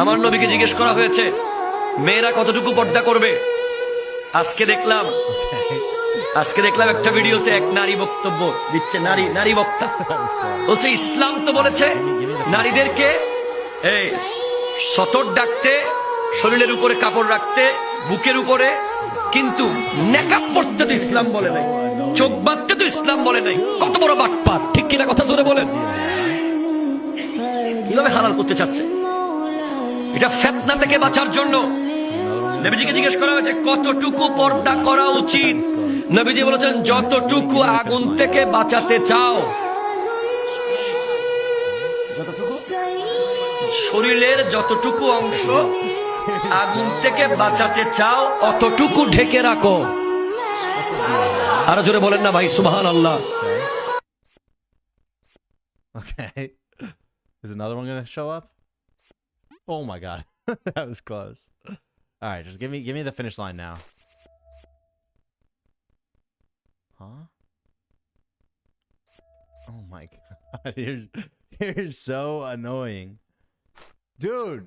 আমার নবীকে জিজ্ঞেস করা হয়েছে মেয়েরা কতটুকু পর্দা করবে। আজকে দেখলাম একটা ভিডিওতে এক নারী বক্তব্য দিচ্ছে, নারী বক্তা বলছে ইসলাম তো বলেছে নারীদেরকে এই সতর ডাকতে, শরীরের উপরে কাপড় রাখতে, বুকের উপরে, কিন্তু নেকাব পড়তে তো ইসলাম বলে নাই, চোখ বাঁধতে তো ইসলাম বলে নাই। কত বড় বাটপার, ঠিক কিনা কথা জোরে বলেন। কিভাবে হালাল করতে চাচ্ছে? এটা ফিতনা থেকে বাঁচার জন্য নবীজিকে জিজ্ঞেস করা হয়েছে কতটুকু পর্দা করা উচিত। নবীজি বলেছেন যতটুকু আগুন থেকে বাঁচাতে চাও, শরীরের যতটুকু অংশ আগুন থেকে বাঁচাতে চাও অতটুকু ঢেকে রাখো। আরো জোরে বলেন না ভাই সুবহানাল্লাহ। Okay. Is another one gonna show up? Oh my god. That was close. Alright, just give me the finish line now. Huh? Oh my god. You're so annoying. Dude!